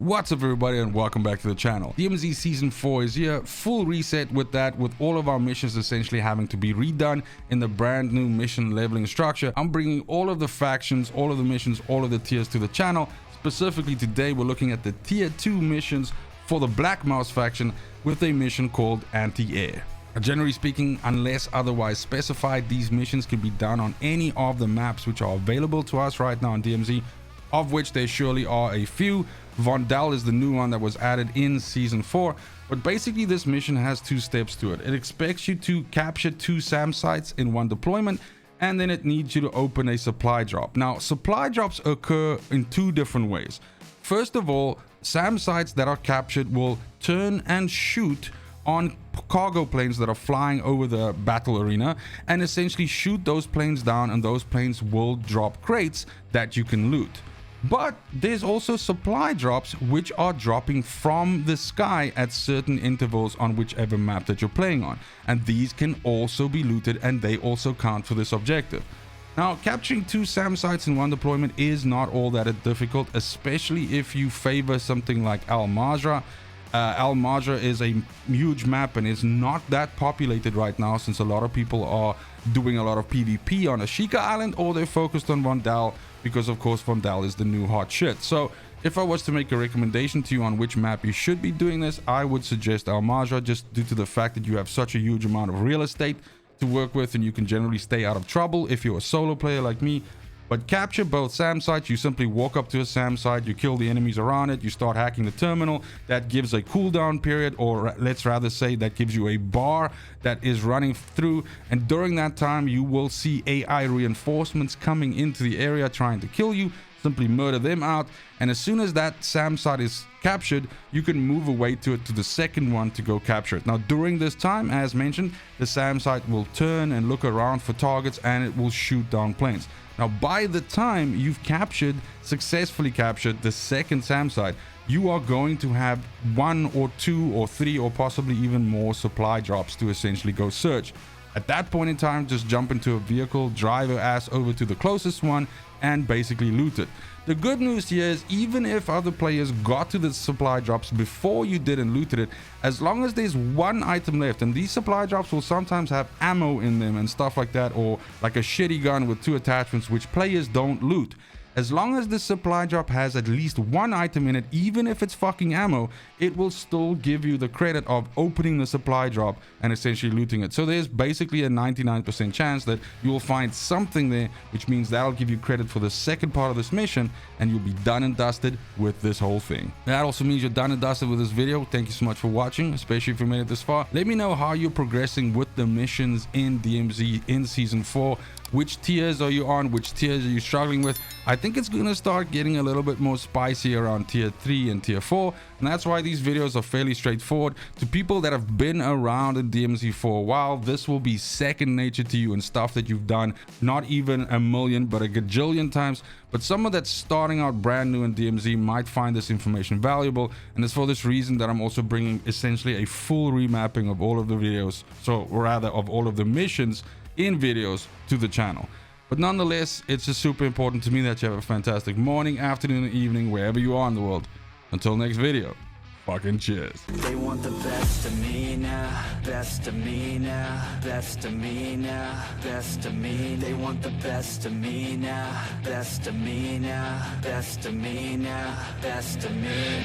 What's up everybody and welcome back to the channel. DMZ Season 4 is here, full reset with that, with all of our missions essentially having to be redone in the brand new mission leveling structure. I'm bringing all of the factions, all of the missions, all of the tiers to the channel. Specifically today we're looking at the tier 2 missions for the Black Mous faction with a mission called Anti-Air. Generally speaking, unless otherwise specified, these missions can be done on any of the maps which are available to us right now on DMZ, of which there surely are a few. Vondel is the new one that was added in Season 4, but basically this mission has two steps to it. It expects you to capture 2 SAM sites in one deployment, and then it needs you to open a supply drop. Now, supply drops occur in 2 different ways. First of all, SAM sites that are captured will turn and shoot on cargo planes that are flying over the battle arena and essentially shoot those planes down, and those planes will drop crates that you can loot. But there's also supply drops which are dropping from the sky at certain intervals on whichever map that you're playing on, and these can also be looted and they also count for this objective. Now, capturing 2 SAM sites in one deployment is not all that difficult, especially if you favor something like Al Mazrah. Al Mazrah is a huge map and is not that populated right now, since a lot of people are doing a lot of PvP on Ashika Island, or they're focused on Vondel, because of course Vondel is the new hot shit. So if I was to make a recommendation to you on which map you should be doing this, I would suggest Al Mazrah, just due to the fact that you have such a huge amount of real estate to work with and you can generally stay out of trouble if you're a solo player like me. But capture both SAM sites. You simply walk up to a SAM site, you kill the enemies around it, you start hacking the terminal. That gives a cooldown period, or let's rather say that gives you a bar that is running through, and during that time you will see AI reinforcements coming into the area trying to kill you. Simply murder them out, and as soon as that SAM site is captured, you can move away to it, to the second one, to go capture it. Now during this time, as mentioned, the SAM site will turn and look around for targets and it will shoot down planes. Now by the time you've successfully captured the second SAM site, you are going to have 1 or 2 or 3 or possibly even more supply drops to essentially go search. At that point in time, just jump into a vehicle, drive your ass over to the closest one, and basically loot it. The good news here is, even if other players got to the supply drops before you did and looted it, as long as there's 1 item left, and these supply drops will sometimes have ammo in them and stuff like that, or like a shitty gun with 2 attachments which players don't loot. As long as the supply drop has at least 1 item in it, even if it's fucking ammo, it will still give you the credit of opening the supply drop and essentially looting it. So there's basically a 99% chance that you will find something there, which means that'll give you credit for the second part of this mission, and you'll be done and dusted with this whole thing. That also means you're done and dusted with this video. Thank you so much for watching, especially if you made it this far. Let me know how you're progressing with the missions in DMZ in Season 4. Which tiers are you on? Which tiers are you struggling with? I think it's gonna start getting a little bit more spicy around tier 3 and tier 4, and that's why these videos are fairly straightforward. To people that have been around in DMZ for a while, this will be second nature to you and stuff that you've done not even a million but a gajillion times. But someone that's starting out brand new in DMZ might find this information valuable, and it's for this reason that I'm also bringing essentially a full remapping of all of the videos, so rather of all of the missions in videos, to the channel. But nonetheless, it's just super important to me that you have a fantastic morning, afternoon, and evening wherever you are in the world. Until next video, fucking cheers. They want the best of me now, best of me now, best of me now, best of me. They want the best of me now, best of me now, best of me now, best of me.